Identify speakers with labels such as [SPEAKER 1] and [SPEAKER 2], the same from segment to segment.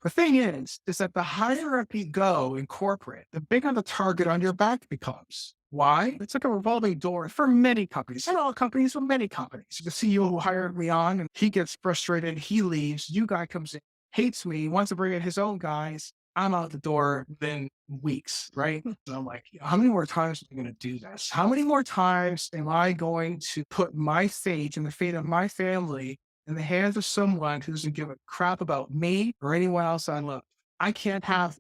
[SPEAKER 1] The thing is that the higher up you go in corporate, the bigger the target on your back becomes. Why? It's like a revolving door for many companies, not all companies, but many companies. The CEO who hired me on, and he gets frustrated, he leaves. New guy comes in, hates me, wants to bring in his own guys. I'm out the door within weeks, right? And I'm like, how many more times am I going to do this? How many more times am I going to put my fate and the fate of my family in the hands of someone who doesn't give a crap about me or anyone else I love? I can't have.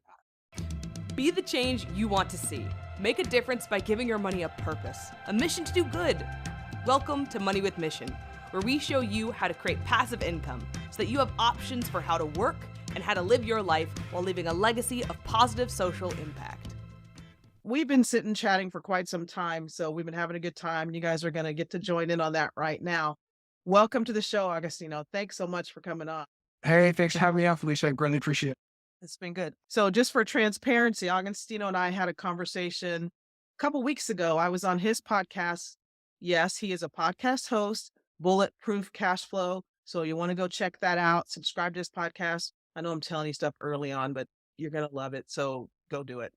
[SPEAKER 2] Be the change you want to see. Make a difference by giving your money a purpose, a mission to do good. Welcome to Money with Mission, where we show you how to create passive income so that you have options for how to work and how to live your life while leaving a legacy of positive social impact.
[SPEAKER 3] We've been sitting chatting for quite some time, so we've been having a good time, and you guys are going to get to join in on that right now. Welcome to the show, Agostino. Thanks so much for coming on.
[SPEAKER 1] Hey, thanks for having me on, Felicia. I greatly appreciate it.
[SPEAKER 3] It's been good. So just for transparency, Agostino and I had a conversation a couple weeks ago. I was on his podcast. Yes, he is a podcast host, Bulletproof Cashflow. So you want to go check that out. Subscribe to his podcast. I know I'm telling you stuff early on, but you're going to love it. So go do it.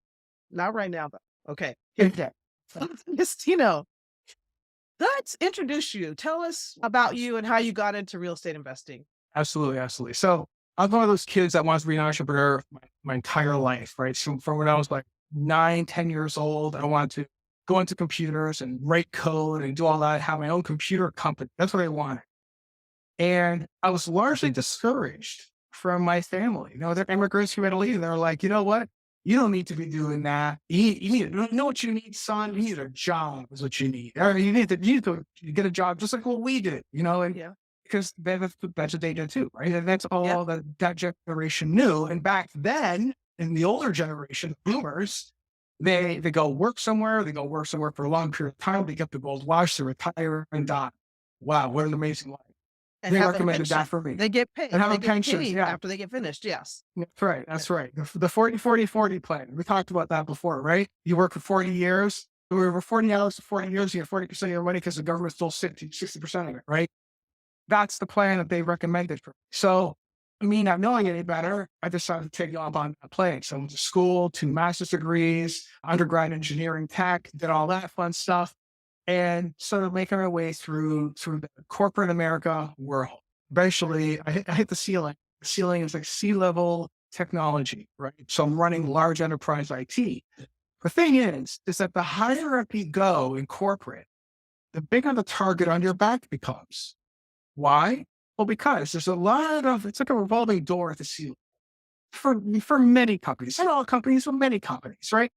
[SPEAKER 3] Not right now, though. Okay.
[SPEAKER 1] Okay.
[SPEAKER 3] Agostino, let's introduce you. Tell us about you and how you got into real estate investing.
[SPEAKER 1] Absolutely, absolutely. So I'm one of those kids that wants to be an entrepreneur my entire life, right? So from when I was like 9, 10 years old, I wanted to go into computers and write code and do all that, have my own computer company. That's what I wanted. And I was largely discouraged from my family. They're immigrants from Italy, and they're like, you know what? You don't need to be doing that. You know what you need, son? You need a job is what you need. Or you need to get a job just like what we did, and
[SPEAKER 3] Yeah.
[SPEAKER 1] because that's what they did too, right? And that's all that generation knew. And back then, in the older generation, boomers, they go work somewhere, for a long period of time, they get the gold watch, they retire and die. Wow, what an amazing life.
[SPEAKER 3] And
[SPEAKER 1] They
[SPEAKER 3] have a
[SPEAKER 1] recommended that
[SPEAKER 3] pension.
[SPEAKER 1] for me.
[SPEAKER 3] They get paid.
[SPEAKER 1] And have
[SPEAKER 3] They
[SPEAKER 1] a
[SPEAKER 3] get
[SPEAKER 1] pension,
[SPEAKER 3] paid
[SPEAKER 1] yeah.
[SPEAKER 3] after they get finished. Yes.
[SPEAKER 1] That's right. That's right. The 40-40-40 plan. We talked about that before, right? You work for 40 years, over 40 hours to 40 years, you get 40% of your money because the government still 60% of it, right? That's the plan that they recommended for me. So, me not knowing any better, I decided to take off on that plan. So I went to school, 2 master's degrees, undergrad engineering tech, did all that fun stuff, and sort of making my way through the corporate America world. Eventually, I hit the ceiling. The ceiling is like C-level technology, right? So I'm running large enterprise IT. The thing is that the higher up you go in corporate, the bigger the target on your back becomes. Why? Well, because there's it's like a revolving door at the ceiling for many companies, not all companies, but many companies, right?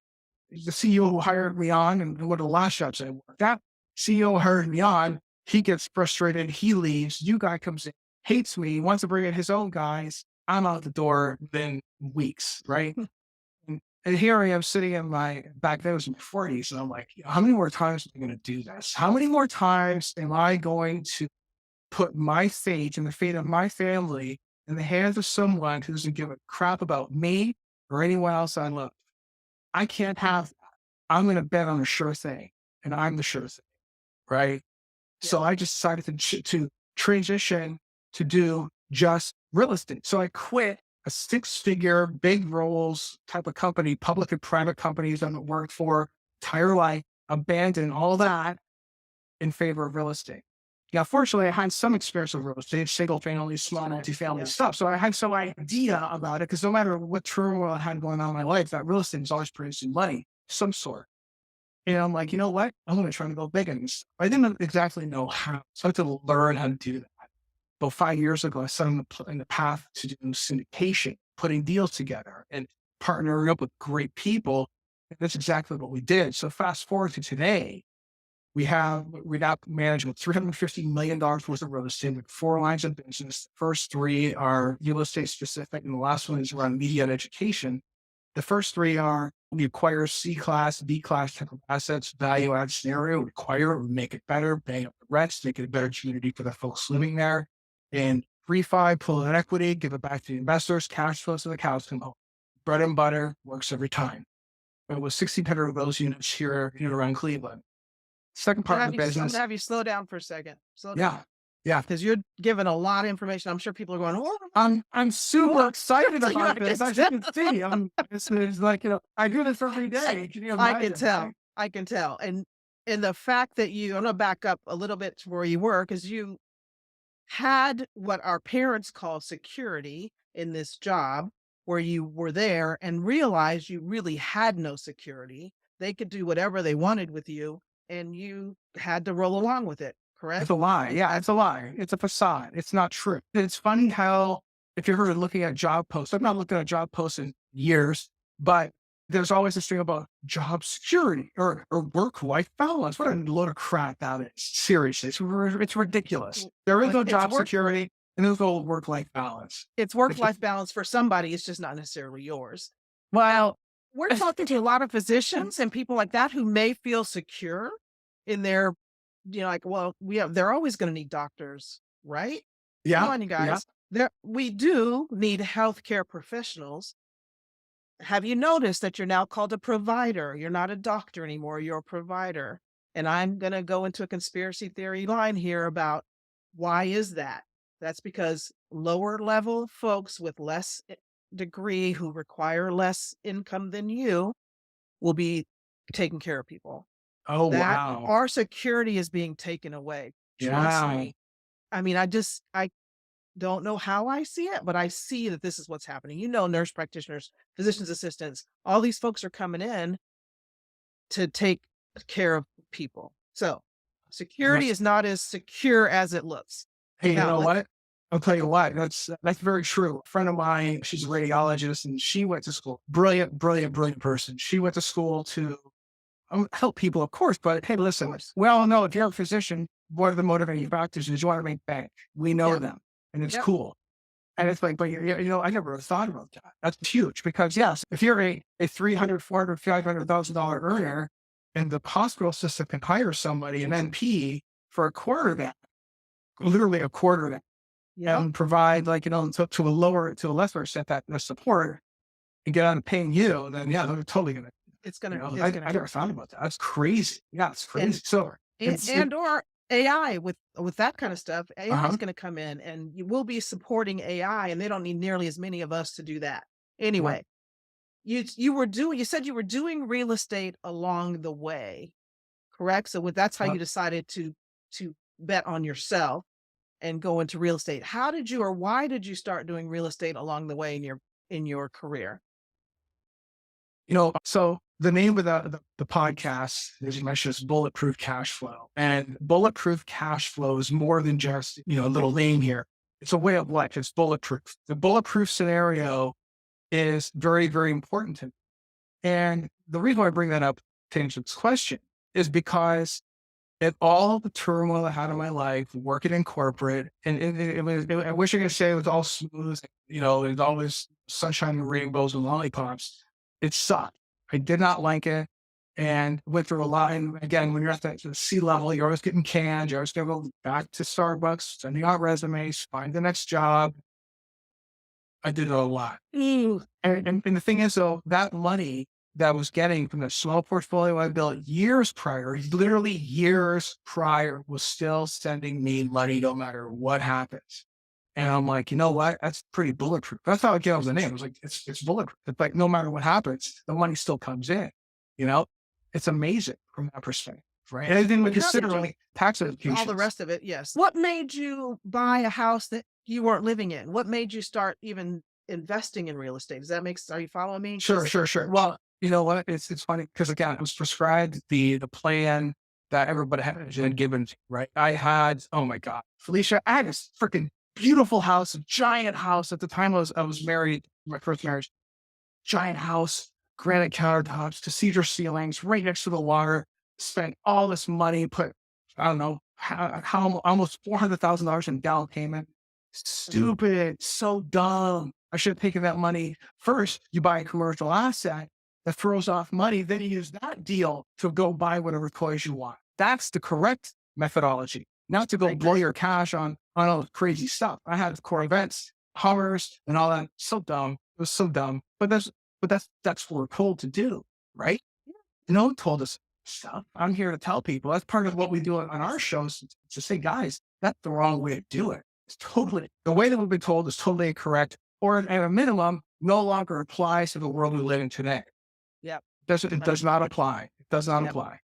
[SPEAKER 1] The CEO who hired me on and one of the last jobs I worked at, CEO hired me on, he gets frustrated, he leaves, new guy comes in, hates me, wants to bring in his own guys. I'm out the door within weeks, right? And here I am sitting in back then it was in my 40s, and I'm like, how many more times am I going to do this? How many more times am I going to put my fate and the fate of my family in the hands of someone who doesn't give a crap about me or anyone else I love? I can't have that. I'm going to bet on a sure thing, and I'm the sure thing, right?
[SPEAKER 3] Yeah.
[SPEAKER 1] So I just decided to transition to do just real estate. So I quit a 6-figure, big roles type of company, public and private companies I've worked for entire life, abandoned all that in favor of real estate. Yeah, fortunately, I had some experience with real estate, single family, small multifamily stuff. So I had some idea about it because no matter what turmoil I had going on in my life, that real estate is always producing money, some sort. And I'm like, you know what? I'm going to try to go big in this. I didn't exactly know how. So I had to learn how to do that. About 5 years ago, I set in the path to do syndication, putting deals together and partnering up with great people. And that's exactly what we did. So fast forward to today, we now manage with $350 million worth of real estate with 4 lines of business. The first 3 are real estate specific, and the last one is around media and education. The first 3 are we acquire C-class, B-class type of assets, value add scenario, we acquire it, we make it better, pay up the rents, make it a better community for the folks living there. And refi, pull in equity, give it back to the investors, cash flows to the cows come home. Bread and butter works every time. It was 1,600 of those units here around Cleveland. Second part of the
[SPEAKER 3] I'm
[SPEAKER 1] business.
[SPEAKER 3] gonna have you slow down for a second.
[SPEAKER 1] Yeah. Yeah.
[SPEAKER 3] Because you're giving a lot of information. I'm sure people are going, oh,
[SPEAKER 1] I'm super excited
[SPEAKER 3] So you
[SPEAKER 1] about this. As you can see, it's like, I do this every day. Can you
[SPEAKER 3] I can
[SPEAKER 1] imagine?
[SPEAKER 3] tell.
[SPEAKER 1] Right?
[SPEAKER 3] I can tell. And the fact that I'm going to back up a little bit to where you were, because you had what our parents call security in this job, where you were there and realized you really had no security. They could do whatever they wanted with you, and you had to roll along with it,
[SPEAKER 1] It's
[SPEAKER 3] correct?
[SPEAKER 1] a lie. Yeah, it's a lie. It's a facade. It's not true. It's funny how, if you're ever looking at job posts, I've not looked at a job post in years, but there's always this thing about job security or work-life balance. What a load of crap that is. Seriously, it's ridiculous. There is no
[SPEAKER 3] It's
[SPEAKER 1] job
[SPEAKER 3] work
[SPEAKER 1] security and there's no work-life balance.
[SPEAKER 3] it's work-life balance for somebody, it's just not necessarily yours.
[SPEAKER 1] Well,
[SPEAKER 3] We're talking to a lot of physicians and people like that who may feel secure in their, like, well, they're always going to need doctors, right? Come
[SPEAKER 1] yeah,
[SPEAKER 3] on, you
[SPEAKER 1] yeah.
[SPEAKER 3] guys. We do need healthcare professionals. Have you noticed that you're now called a provider? You're not a doctor anymore. You're a provider. And I'm going to go into a conspiracy theory line here about why is that? That's because lower level folks with less degree who require less income than you will be taking care of people.
[SPEAKER 1] Oh,
[SPEAKER 3] That
[SPEAKER 1] wow.
[SPEAKER 3] our security is being taken away. Trust
[SPEAKER 1] Yeah.
[SPEAKER 3] me. I mean, I don't know how I see it, but I see that this is what's happening. Nurse practitioners, physician's assistants, all these folks are coming in to take care of people. So security is not as secure as it looks.
[SPEAKER 1] Hey, you
[SPEAKER 3] Now,
[SPEAKER 1] know what? I'll tell you what, that's very true. A friend of mine, she's a radiologist and she went to school. Brilliant, brilliant, brilliant person. She went to school to help people, of course, but hey, listen,
[SPEAKER 3] course.
[SPEAKER 1] we all know if you're a physician, one of the motivating factors is you want to make bank. We know
[SPEAKER 3] Yeah.
[SPEAKER 1] them and it's
[SPEAKER 3] Yep.
[SPEAKER 1] cool. And it's like, but I never thought about that. That's huge because yes, if you're a $300, $400, $500,000 earner and the hospital system can hire somebody, an NP for a quarter of that, literally a quarter of that,
[SPEAKER 3] Yep.
[SPEAKER 1] and provide to a lesser extent that the support and get on paying you, then yeah, they're totally gonna.
[SPEAKER 3] It's gonna
[SPEAKER 1] I never thought about that. That's crazy. Yeah, it's crazy. So
[SPEAKER 3] or AI with that kind of stuff. AI is
[SPEAKER 1] uh-huh.
[SPEAKER 3] going to come in, and you will be supporting AI, and they don't need nearly as many of us to do that. Anyway, you said you were doing real estate along the way, correct? So that's how
[SPEAKER 1] Uh,
[SPEAKER 3] you decided to bet on yourself and go into real estate. How did you, or why did you start doing real estate along the way in your career?
[SPEAKER 1] So the name of the podcast, as you mentioned, is Bulletproof Cashflow. And Bulletproof Cashflow is more than just, a little name here. It's a way of life. It's bulletproof. The bulletproof scenario is very, very important to me. And the reason why I bring that up to answer this question is because in all the turmoil I had in my life, working in corporate, and I wish I could say it was all smooth, it was always sunshine and rainbows and lollipops. It sucked. I did not like it and went through a lot. And again, when you're at the sea level, you're always getting canned. You're always going to go back to Starbucks, sending out resumes, find the next job. I did it a lot. And the thing is, though, that money that I was getting from the small portfolio I built years prior, literally years prior, was still sending me money no matter what happens. And I'm like, you know what? That's pretty bulletproof. That's how I gave the name. I was like, it's bulletproof. It's like no matter what happens, the money still comes in. It's amazing from that perspective, right? And I didn't even consider like tax implications.
[SPEAKER 3] All the rest of it, yes. What made you buy a house that you weren't living in? What made you start even investing in real estate? Does that make sense? Are you following me?
[SPEAKER 1] Sure. Well, you know what? It's funny because again, I was prescribed the plan that everybody had given, right? I had, oh my God, Felicia, I had this freaking beautiful house, a giant house. At the time I was married, my first marriage, giant house, granite countertops, cathedral ceilings, right next to the water. Spent all this money, put, I don't know, how almost $400,000 in down payment. Stupid, so dumb. I should have taken that money. First, you buy a commercial asset that throws off money, then you use that deal to go buy whatever toys you want. That's the correct methodology, not to go blow your cash on all this crazy stuff. I had core events, Hummers, and all that. So dumb. It was so dumb. But that's what we're told to do, right? No one told us stuff. I'm here to tell people. That's part of what we do on our shows to say, guys, That's the wrong way to do it. It's totally, the way that we've been told is totally incorrect, or at a minimum, no longer applies to the world we live in today.
[SPEAKER 3] Yep.
[SPEAKER 1] It does not apply. It does not
[SPEAKER 3] Yep.
[SPEAKER 1] apply.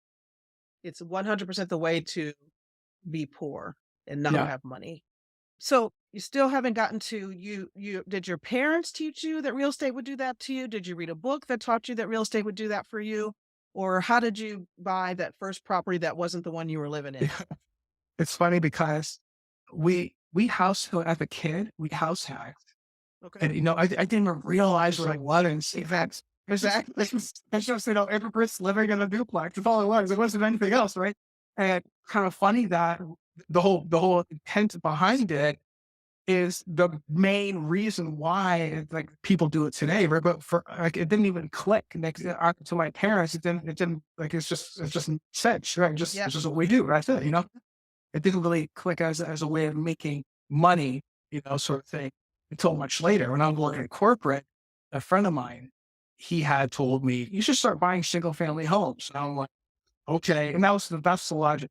[SPEAKER 3] It's 100% the way to be poor and not
[SPEAKER 1] Yeah.
[SPEAKER 3] have money. So you still haven't gotten to did your parents teach you that real estate would do that to you? Did you read a book that taught you that real estate would do that for you? Or how did you buy that first property that wasn't the one you were living in?
[SPEAKER 1] It's funny because as a kid, we house hacked.
[SPEAKER 3] Okay.
[SPEAKER 1] And, I didn't even realize what I was and see that. Exactly. It's just, immigrants living in a duplex. That's all it was. It wasn't anything else, right? And kind of funny that the whole intent behind it is the main reason why like people do it today, right? But for like it didn't even click next to my parents. It didn't like it's just sense, right? It's just what we do, right? That's it, It didn't really click as a way of making money, sort of thing until much later. When I was working at corporate, a friend of mine, he had told me, you should start buying single family homes. And I'm like, okay. And that's the logic.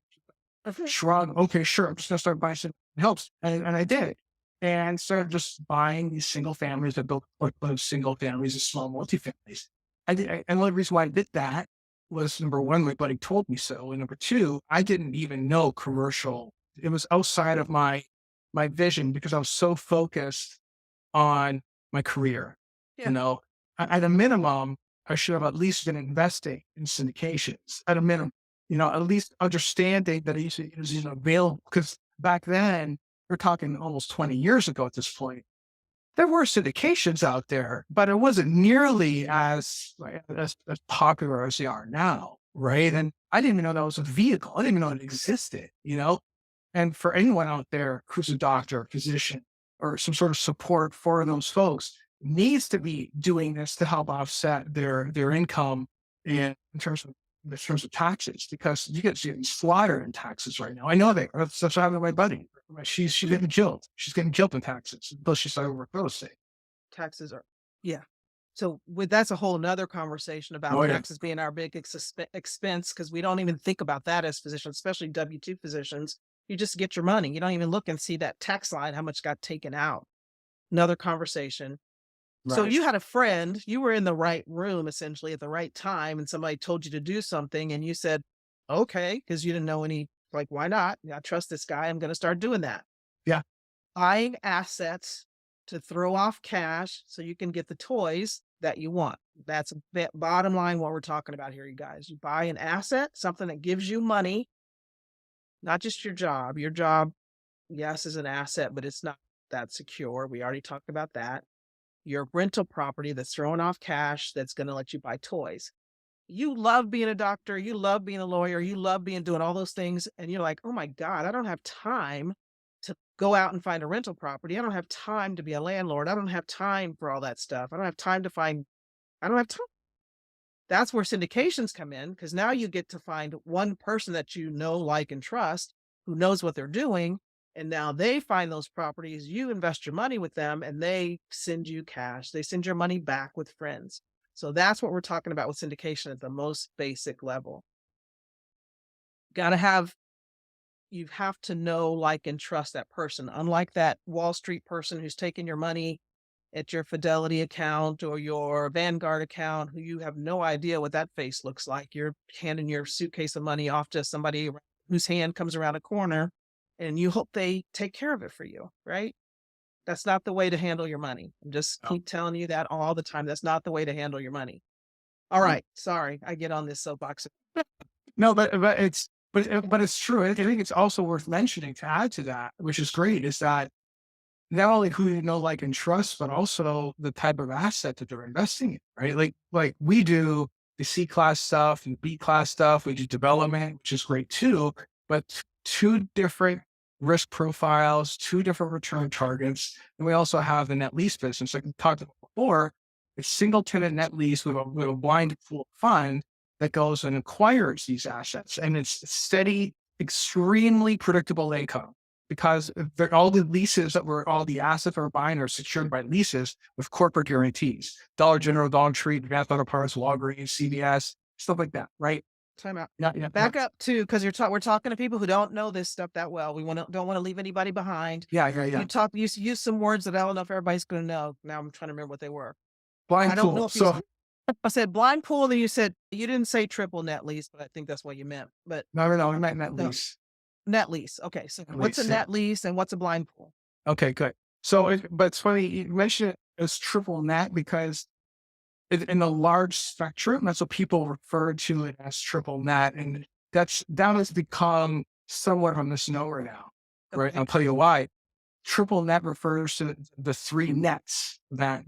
[SPEAKER 1] Shrug. Okay, sure. I'm just going to start buying single family homes. And I did. And started just buying these single families. I built single families and small multifamilies. And the only reason why I did that was number one, my buddy told me so. And number two, I didn't even know commercial. It was outside of my vision because I was so focused on my career.
[SPEAKER 3] Yeah.
[SPEAKER 1] At a minimum, I should have at least been investing in syndications at a minimum, at least understanding that it is available. Because back then, we're talking almost 20 years ago at this point, there were syndications out there, but it wasn't nearly as popular as they are now, right? And I didn't even know that was a vehicle. I didn't even know it existed, And for anyone out there who's a doctor, physician, or some sort of support for those folks needs to be doing this to help offset their income in terms of taxes, because you get slaughtered in taxes right now. I know that. That's what happened to my buddy. She's getting killed. She's getting killed in taxes until she started working real estate.
[SPEAKER 3] Taxes are, yeah. So that's a whole nother conversation about taxes being our big expense, because we don't even think about that as physicians, especially W-2 physicians. You just get your money. You don't even look and see that tax line, how much got taken out. Another conversation. Right. So you had a friend, you were in the right room essentially at the right time, and somebody told you to do something and you said, okay, because you didn't know like, why not? I trust this guy. I'm going to start doing that.
[SPEAKER 1] Yeah.
[SPEAKER 3] Buying assets to throw off cash so you can get the toys that you want. That's bottom line what we're talking about here, you guys. You buy an asset, something that gives you money, not just your job. Your job, yes, is an asset, but it's not that secure. We already talked about that. Your rental property that's throwing off cash that's going to let you buy toys. You love being a doctor. You love being a lawyer. You love doing all those things. And you're like, oh my God, I don't have time to go out and find a rental property. I don't have time to be a landlord. I don't have time for all that stuff. I don't have time. That's where syndications come in, because now you get to find one person that you know, like, and trust, who knows what they're doing. And now they find those properties, you invest your money with them, and they send you cash. They send your money back with friends. So that's what we're talking about with syndication at the most basic level. You have to know, like, and trust that person. Unlike that Wall Street person who's taking your money at your Fidelity account or your Vanguard account, who you have no idea what that face looks like. You're handing your suitcase of money off to somebody whose hand comes around a corner, and you hope they take care of it for you, right? That's not the way to handle your money. I'm just keep telling you that all the time. That's not the way to handle your money. All right. Sorry, I get on this soapbox.
[SPEAKER 1] No, but it's true. I think it's also worth mentioning to add to that, which is great, is that not only who you know, like, and trust, but also the type of asset that they're investing in, right? Like we do the C class stuff and B class stuff. We do development, which is great too, but two different risk profiles, two different return targets. And we also have the net lease business. Like we talked about before, a single tenant net lease with a blind pool fund that goes and acquires these assets. And it's steady, extremely predictable income, because all the assets we're buying are secured by leases with corporate guarantees. Dollar General, Dollar Tree, Advanced Auto Parts, Walgreens, CVS, stuff like that, right?
[SPEAKER 3] Time out.
[SPEAKER 1] Yeah.
[SPEAKER 3] Back up to, because we're talking to people who don't know this stuff that well. We don't want to leave anybody behind.
[SPEAKER 1] Yeah.
[SPEAKER 3] You use some words that I don't know if everybody's going to know. Now I'm trying to remember what they were.
[SPEAKER 1] Blind
[SPEAKER 3] I don't
[SPEAKER 1] pool.
[SPEAKER 3] know if you
[SPEAKER 1] So
[SPEAKER 3] I said blind pool, and you didn't say triple net lease, but I think that's what you meant. But
[SPEAKER 1] no, I meant net
[SPEAKER 3] no,
[SPEAKER 1] lease.
[SPEAKER 3] net lease. Okay, so
[SPEAKER 1] Net
[SPEAKER 3] what's a
[SPEAKER 1] lease,
[SPEAKER 3] net lease and what's a blind pool?
[SPEAKER 1] Okay, good. So, but it's funny you mentioned it as triple net because in the large spectrum, that's what people refer to it as triple net, and that has become somewhat of a misnomer now, right?
[SPEAKER 3] Okay.
[SPEAKER 1] I'll tell you why. Triple net refers to the three nets that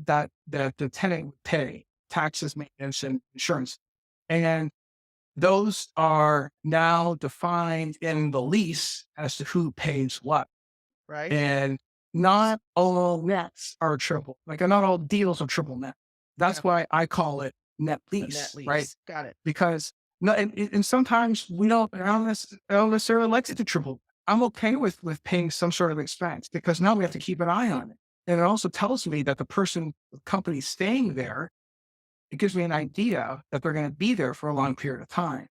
[SPEAKER 1] the tenant would pay: taxes, maintenance, and insurance, and those are now defined in the lease as to who pays what.
[SPEAKER 3] Right.
[SPEAKER 1] And not all nets are triple, like not all deals are triple net. That's why I call it net
[SPEAKER 3] A net
[SPEAKER 1] lease,
[SPEAKER 3] lease.
[SPEAKER 1] right?
[SPEAKER 3] Got it.
[SPEAKER 1] Because no, and sometimes I don't necessarily like it to triple. I'm okay with paying some sort of expense because now we have to keep an eye on it. And it also tells me that the company staying there, it gives me an idea that they're going to be there for a long period of time,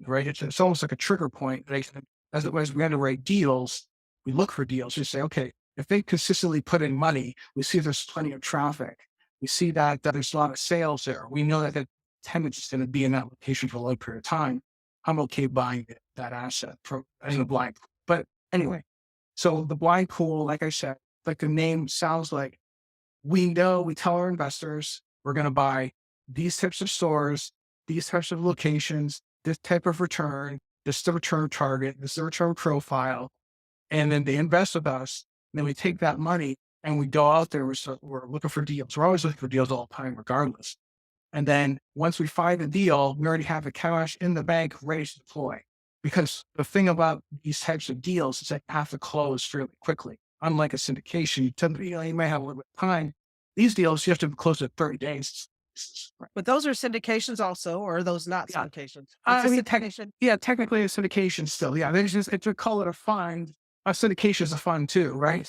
[SPEAKER 1] right? It's almost like a trigger point. As we underwrite deals, we look for deals. We say, okay, if they consistently put in money, we see there's plenty of traffic. We see that there's a lot of sales there. We know that the tenant is going to be in that location for a long period of time. I'm okay buying that asset in a blind pool. But anyway, so the blind pool, like I said, like the name sounds like, we tell our investors we're going to buy these types of stores, these types of locations, this type of return, this is the return target, this is the return profile. And then they invest with us. And then we take that money and we go out there. We're looking for deals. We're always looking for deals all the time, regardless. And then once we find a deal, we already have the cash in the bank ready to deploy. Because the thing about these types of deals is that you have to close fairly quickly. Unlike a syndication, you may have a little bit of time. These deals, you have to close it 30 days.
[SPEAKER 3] But those are syndications also, or are those not
[SPEAKER 1] Yeah.
[SPEAKER 3] syndications?
[SPEAKER 1] Syndication. Yeah, technically a syndication still. Yeah, there's just, if you call it a fund, a syndication is a fund too, right?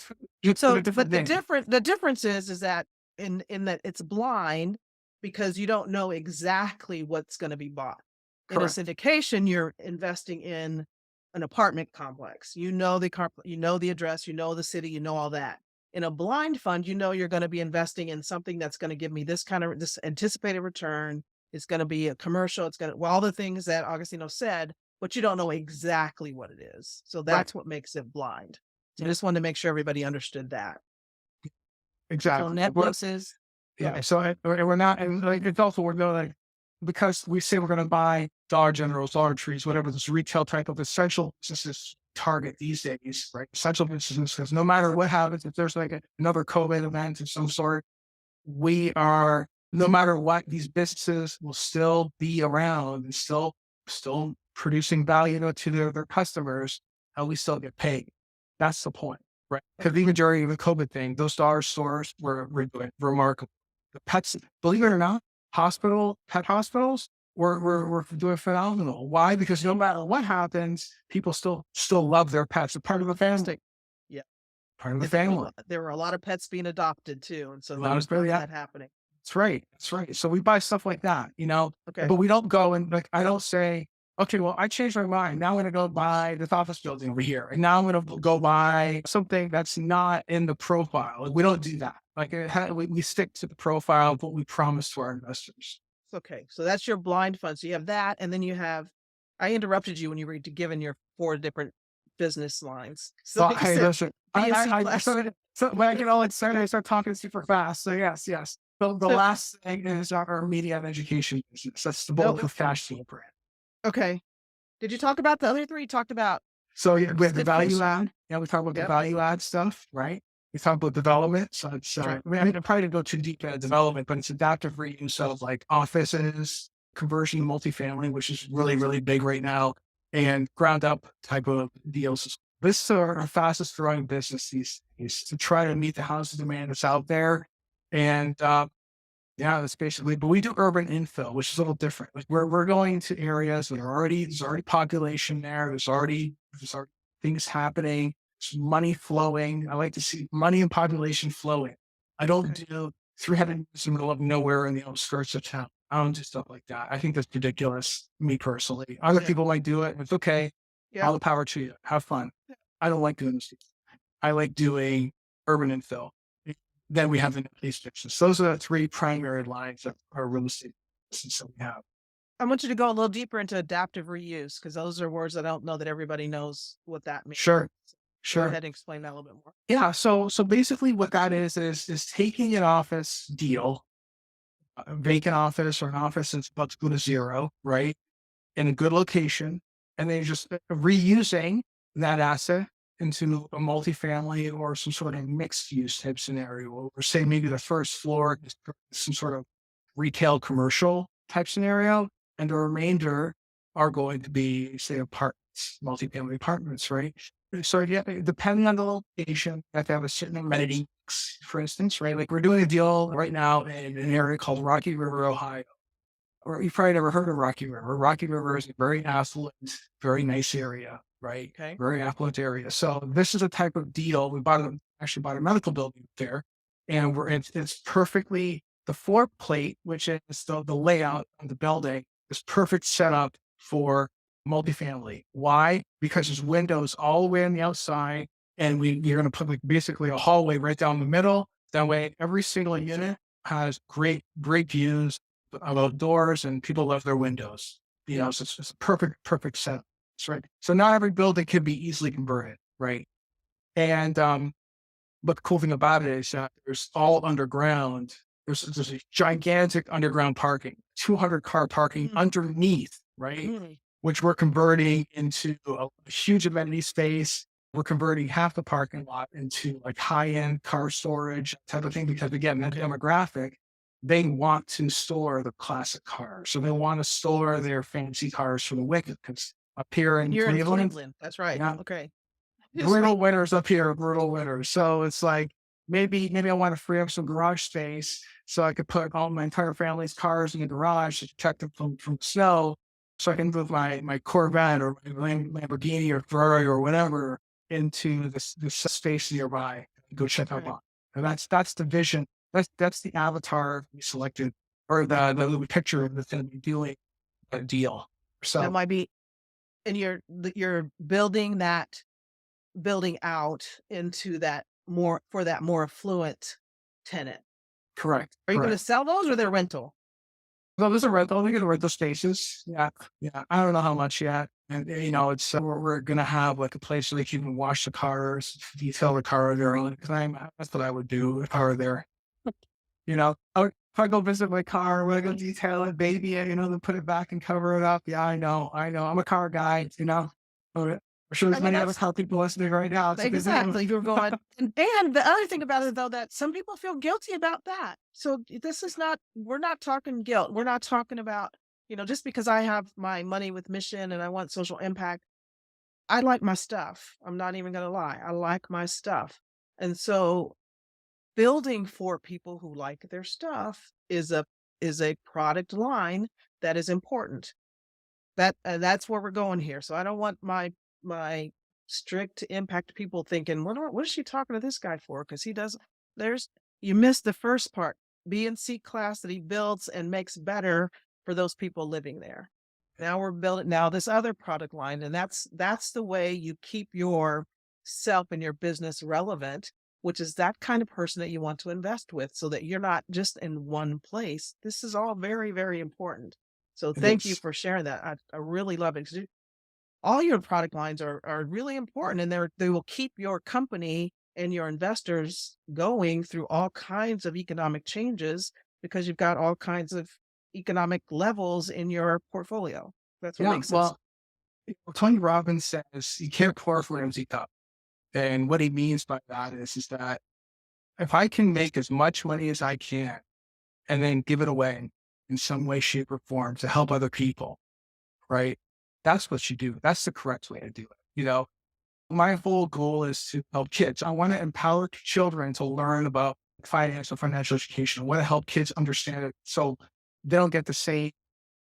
[SPEAKER 3] So, but the difference is that in that it's blind because you don't know exactly what's going to be bought.
[SPEAKER 1] Correct.
[SPEAKER 3] In a syndication, you're investing in an apartment complex. You know the address, you know the city, you know all that. In a blind fund, you know you're going to be investing in something that's going to give me this anticipated return. It's going to be a commercial. It's going to all the things that Agostino said, but you don't know exactly what it is. So that's what makes it blind. So I just wanted to make sure everybody understood that.
[SPEAKER 1] Exactly.
[SPEAKER 3] So net leases.
[SPEAKER 1] Yeah. So we're not, and like it's also we're going like, because we say we're going to buy Dollar Generals, Dollar Trees, whatever this retail type of essential businesses target these days, right? Essential businesses, because no matter what happens, if there's like another COVID event of some sort, no matter what, these businesses will still be around and still producing value to their customers, and we still get paid. That's the point, right? Because even during the COVID thing, those dollar stores were doing remarkable. The pets, believe it or not, pet hospitals were doing phenomenal. Why? Because no matter what happens, people still love their pets. They're part of the family.
[SPEAKER 3] Yeah.
[SPEAKER 1] Part of the family.
[SPEAKER 3] There were a lot of pets being adopted too. And so
[SPEAKER 1] that
[SPEAKER 3] happening.
[SPEAKER 1] That's right. So we buy stuff like that,
[SPEAKER 3] Okay.
[SPEAKER 1] but we don't go and I don't say, okay, well, I changed my mind. Now I'm going to go buy this office building over here. And now I'm going to go buy something that's not in the profile. We don't do that. We stick to the profile of what we promise to our investors.
[SPEAKER 3] Okay. So that's your blind fund. So you have that. And then you have, I interrupted you when you were giving your 4 different business lines. So
[SPEAKER 1] hey, listen, when I get all excited, I start talking super fast. So yes. The last thing is our media and education business. That's the Bulletproof Cashflow brand.
[SPEAKER 3] Okay. Did you talk about the other 3? You talked about.
[SPEAKER 1] So yeah, we have the value add. Yeah, we talk about the value add stuff, right? We talk about development. So it's, I probably didn't go too deep into development, but it's adaptive reuse of like offices, conversion to multifamily, which is really, really big right now, and ground up type of deals. This is our fastest growing business these days to try to meet the housing demand that's out there. And that's basically, but we do urban infill, which is a little different. Like we're going to areas that there's already population there. There's already things happening. There's money flowing. I like to see money and population flowing. I don't do 300 in the middle of nowhere in the outskirts of town. I don't do stuff like that. I think that's ridiculous, me personally. Other people might do it. It's okay.
[SPEAKER 3] Yeah.
[SPEAKER 1] All the power to you. Have fun. I don't like doing this. I like doing urban infill. Then we have the net lease fixtures. Those are the three primary lines of our real estate business that we have.
[SPEAKER 3] I want you to go a little deeper into adaptive reuse because those are words I don't know that everybody knows what that means.
[SPEAKER 1] Sure.
[SPEAKER 3] Go
[SPEAKER 1] Sure.
[SPEAKER 3] ahead and explain that a little bit more.
[SPEAKER 1] Yeah. So basically what that is taking an office deal, a vacant office or an office that's about to go to zero, right? In a good location, and then just reusing that asset into a multifamily or some sort of mixed use type scenario, or say maybe the first floor is some sort of retail commercial type scenario, and the remainder are going to be, say, apartments, multifamily apartments, right? So yeah, depending on the location, you have to have a certain amenity mix, for instance, right? Like we're doing a deal right now in an area called Rocky River, Ohio. Or you've probably never heard of Rocky River. Rocky River is a very affluent, very nice area, right?
[SPEAKER 3] Okay.
[SPEAKER 1] Very affluent area. So this is a type of deal. We actually bought a medical building there, and it's perfectly the floor plate, which is the layout of the building, is perfect setup for multifamily. Why? Because there's windows all the way on the outside, and you're going to put like basically a hallway right down the middle. That way, every single unit has great views of outdoors, and people love their windows. So it's a perfect setup. That's right. So not every building can be easily converted, right? And but the cool thing about it is that there's all underground. There's a gigantic underground parking, 200 car parking underneath, right? Which we're converting into a huge amenity space. We're converting half the parking lot into like high-end car storage type of thing, because again, that demographic, they want to store the classic cars. So they want to store their fancy cars for the wicked, because up here in
[SPEAKER 3] You're in
[SPEAKER 1] Cleveland,
[SPEAKER 3] Cleveland. That's right.
[SPEAKER 1] yeah,
[SPEAKER 3] Okay.
[SPEAKER 1] brutal winters up here, brutal winters. So it's like, maybe I want to free up some garage space so I could put all my entire family's cars in the garage to protect them from snow. So I can move my Corvette or my Lamborghini or Ferrari or whatever into this space nearby. Go check out. And that's the vision. That's the avatar we selected, or the picture that's going to be doing a deal. So
[SPEAKER 3] that might be, and you're building out into that more affluent tenant.
[SPEAKER 1] correct.
[SPEAKER 3] Are you going to
[SPEAKER 1] correct.
[SPEAKER 3] sell those or they're rental?
[SPEAKER 1] So there's a rental. We can rent the spaces. Yeah. I don't know how much yet. And it's we're gonna have like a place where you can wash the cars, detail the car there. That's what I would do if I were there. If I go visit my car, we're gonna detail it, baby it, then put it back and cover it up. Yeah, I know. I'm a car guy. I'm sure there's many other car people listening right now.
[SPEAKER 3] Exactly. You're going, and the other thing about it though, that some people feel guilty about that. So we're not talking guilt. We're not talking about, just because I have my money with mission and I want social impact, I like my stuff. I'm not even going to lie. I like my stuff. And so building for people who like their stuff is a product line that is important. That's where we're going here. So I don't want my strict impact people thinking, what is she talking to this guy for? Because you missed the first part, B and C class that he builds and makes better for those people living there. Now we're building this other product line, and that's the way you keep yourself and your business relevant, which is that kind of person that you want to invest with, so that you're not just in one place. This is all very, very important. So thank you for sharing that. I really love it. All your product lines are really important, and they will keep your company and your investors going through all kinds of economic changes, because you've got all kinds of economic levels in your portfolio. That's what makes sense.
[SPEAKER 1] Well, Tony Robbins says you can't pour from an empty cup. And what he means by that is that if I can make as much money as I can and then give it away in some way, shape, or form to help other people, right? That's what you do. That's the correct way to do it. My whole goal is to help kids. I want to empower children to learn about financial education. I want to help kids understand it so they don't get the same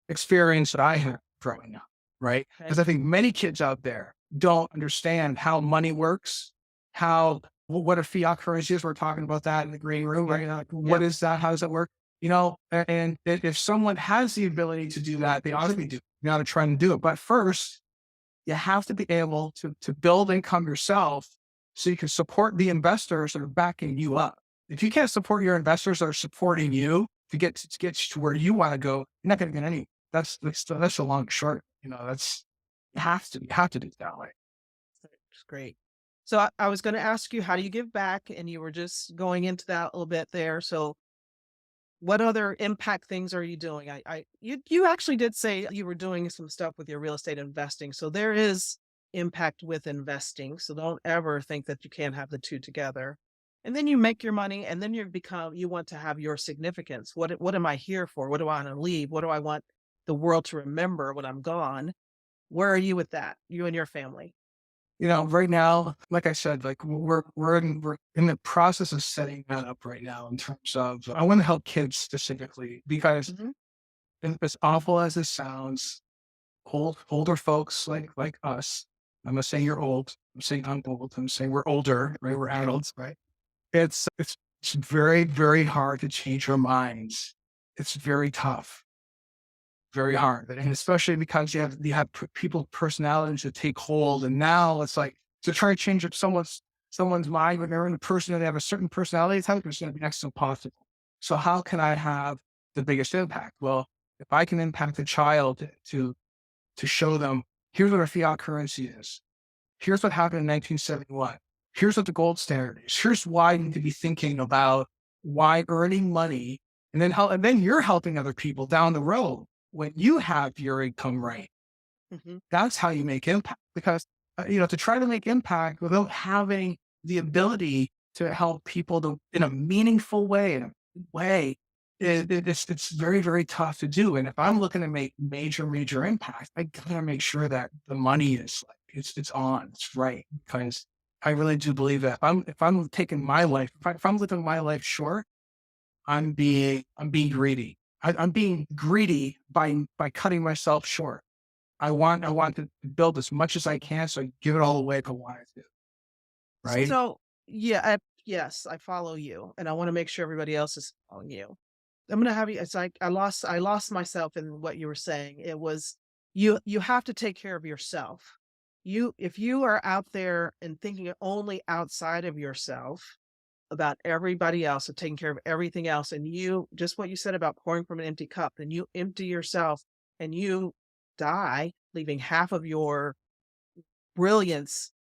[SPEAKER 1] experience that I had growing up, right? Because I think many kids out there don't understand how money works, what a fiat currency is. We're talking about that in the green room, right? What is that? How does it work? and if someone has the ability to do that, they ought to be doing, they ought to try and do it. But first, you have to be able to build income yourself so you can support the investors that are backing you up. If you can't support your investors that are supporting you to get you to where you want to go, you're not going to get any. That's a long short. You have to do it that way.
[SPEAKER 3] It's great. So I was going to ask you, how do you give back? And you were just going into that a little bit there. So what other impact things are you doing? You actually did say you were doing some stuff with your real estate investing. So there is impact with investing. So don't ever think that you can't have the two together. And then you make your money, and then you want to have your significance. What am I here for? What do I want to leave? What do I want the world to remember when I'm gone? Where are you with that? You and your family?
[SPEAKER 1] Right now, like I said, like we're in the process of setting that up right now in terms of I want to help kids specifically because
[SPEAKER 3] Mhm.
[SPEAKER 1] as awful as this sounds, older folks like us. I'm not saying you're old. I'm saying I'm old. I'm saying we're older, right? We're adults, right? It's very, very hard to change our minds. It's very tough, very hard, and especially because you have people's personalities that take hold, and now it's like to try to change someone's mind when they're in a person and they have a certain personality. It's 100% next to impossible. So how can I have the biggest impact? Well, if I can impact a child to show them here's what a fiat currency is. Here's what happened in 1971. Here's what the gold standard is. Here's why you need to be thinking about why earning money, and then you're helping other people down the road when you have your income right.
[SPEAKER 3] Mhm.
[SPEAKER 1] That's how you make impact. Because to try to make impact without having the ability to help people in a meaningful way, it's very, very tough to do. And if I'm looking to make major impact, I gotta make sure that the money is like it's on, it's right. Because I really do believe that if I'm taking my life, if I'm living my life short, I'm being greedy. I'm being greedy by cutting myself short. I want to build as much as I can, so I give it all away if I wanted to. Right?
[SPEAKER 3] So, yeah, yes, I follow you, and I want to make sure everybody else is following you. I'm gonna have you. It's like I lost myself in what you were saying. It was you have to take care of yourself. If you are out there and thinking only outside of yourself about everybody else and taking care of everything else, and you just what you said about pouring from an empty cup, and you empty yourself and you die, leaving half of your brilliance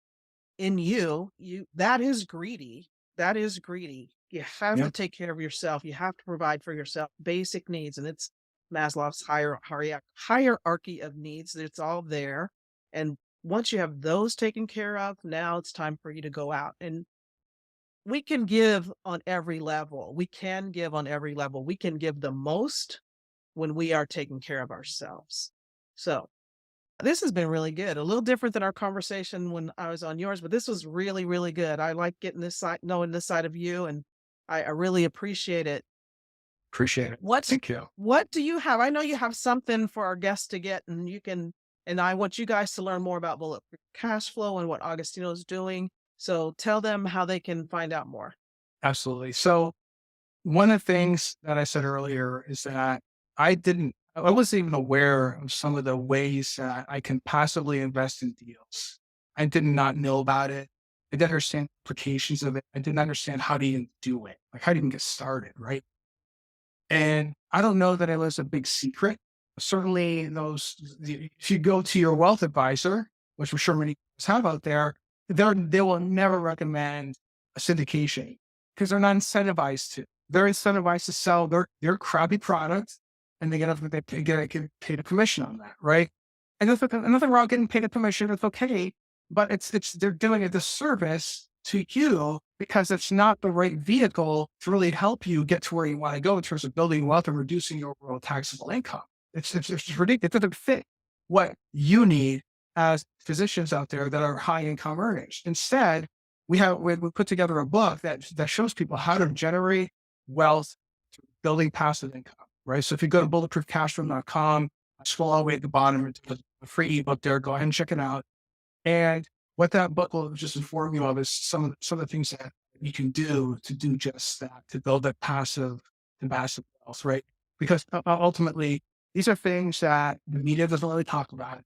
[SPEAKER 3] in you, that is greedy. That is greedy. You have to
[SPEAKER 1] Yep.
[SPEAKER 3] take care of yourself. You have to provide for yourself basic needs. And it's Maslow's hierarchy of needs. It's all there. And once you have those taken care of, now it's time for you to go out. And we can give on every level. We can give on every level. We can give the most when we are taking care of ourselves. So this has been really good. A little different than our conversation when I was on yours, but this was really, really good. I like getting this side, knowing this side of you, and I really appreciate it.
[SPEAKER 1] Appreciate it.
[SPEAKER 3] What
[SPEAKER 1] Thank you.
[SPEAKER 3] what do you have? I know you have something for our guests to get, and and I want you guys to learn more about Bulletproof Cash Flow and what Augustino is doing. So tell them how they can find out more.
[SPEAKER 1] Absolutely. So one of the things that I said earlier is that I wasn't even aware of some of the ways that I can passively invest in deals. I did not know about it. I didn't understand the implications of it. I didn't understand how to even do it, like how to even get started, right? And I don't know that it was a big secret. Certainly, if you go to your wealth advisor, which I'm sure many of us have out there, they will never recommend a syndication because they're not incentivized to. They're incentivized to sell their crappy products, and get paid a commission on that, right? And there's nothing wrong getting paid a commission. It's okay, but it's they're doing a disservice to you because it's not the right vehicle to really help you get to where you want to go in terms of building wealth and reducing your overall taxable income. It's just ridiculous. It doesn't fit what you need as physicians out there that are high income earners. Instead, we put together a book that shows people how to generate wealth through building passive income, right? So if you go to bulletproofcashflow.com, scroll all the way at the bottom, there's a free ebook there. Go ahead and check it out. And what that book will just inform you of is some of the things that you can do to do just that, to build that passive wealth. else, right? Because ultimately, these are things that the media doesn't really talk about.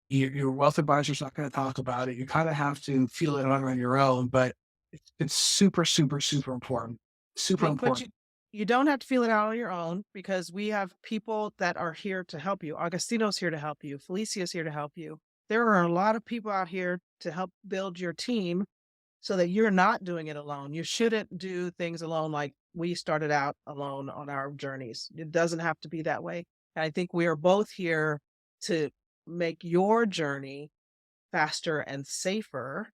[SPEAKER 1] Your wealth advisor's not going to talk about it. You kind of have to feel it on your own, but it's super, super, super important. Super
[SPEAKER 3] But
[SPEAKER 1] important.
[SPEAKER 3] you don't have to feel it out on your own, because we have people that are here to help you. Agostino's here to help you. Felicia's here to help you. There are a lot of people out here to help build your team so that you're not doing it alone. You shouldn't do things alone like we started out alone on our journeys. It doesn't have to be that way. And I think we are both here to make your journey faster and safer.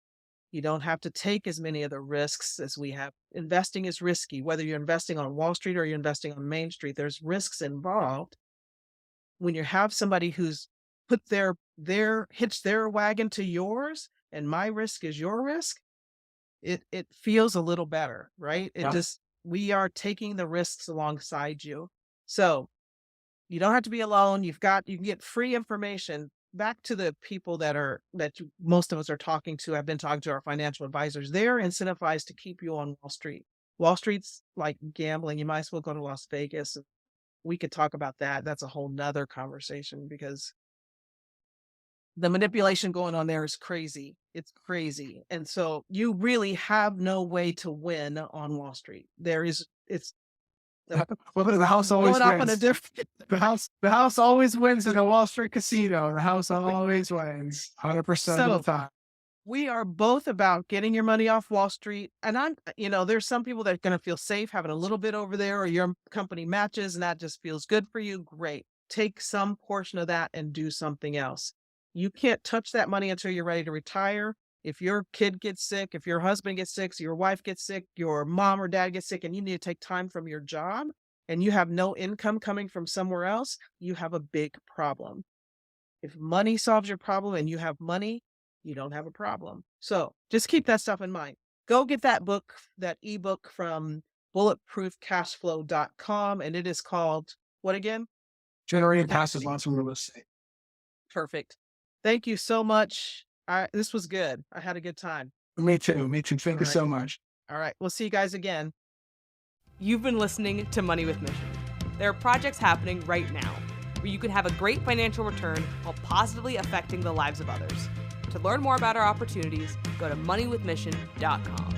[SPEAKER 3] You don't have to take as many of the risks as we have. Investing is risky, whether you're investing on Wall Street or you're investing on Main Street, there's risks involved. When you have somebody who's put hitched their wagon to yours, and my risk is your risk, it feels a little better, right?
[SPEAKER 1] Yeah.
[SPEAKER 3] We are taking the risks alongside you. So you don't have to be alone. You can get free information. Back to the people most of us are talking to, have been talking to our financial advisors. They're incentivized to keep you on Wall Street. Wall Street's like gambling. You might as well go to Las Vegas. We could talk about that. That's a whole nother conversation, because the manipulation going on there is crazy. It's crazy. And so you really have no way to win on Wall Street.
[SPEAKER 1] Well, the house always
[SPEAKER 3] going off on a
[SPEAKER 1] wins.
[SPEAKER 3] different.
[SPEAKER 1] The house always wins in a Wall Street casino. The house always wins 100% of the time.
[SPEAKER 3] We are both about getting your money off Wall Street. And there's some people that are going to feel safe having a little bit over there, or your company matches and that just feels good for you. Great. Take some portion of that and do something else. You can't touch that money until you're ready to retire. If your kid gets sick, if your husband gets sick, your wife gets sick, your mom or dad gets sick, and you need to take time from your job and you have no income coming from somewhere else, you have a big problem. If money solves your problem and you have money, you don't have a problem. So just keep that stuff in mind. Go get that book, that ebook from bulletproofcashflow.com. And it is called what again?
[SPEAKER 1] Generating passive loss from real estate.
[SPEAKER 3] Perfect. Thank you so much. This was good. I had a good time.
[SPEAKER 1] Me too. Thank you so much.
[SPEAKER 3] All right. We'll see you guys again.
[SPEAKER 2] You've been listening to Money with Mission. There are projects happening right now where you can have a great financial return while positively affecting the lives of others. To learn more about our opportunities, go to moneywithmission.com.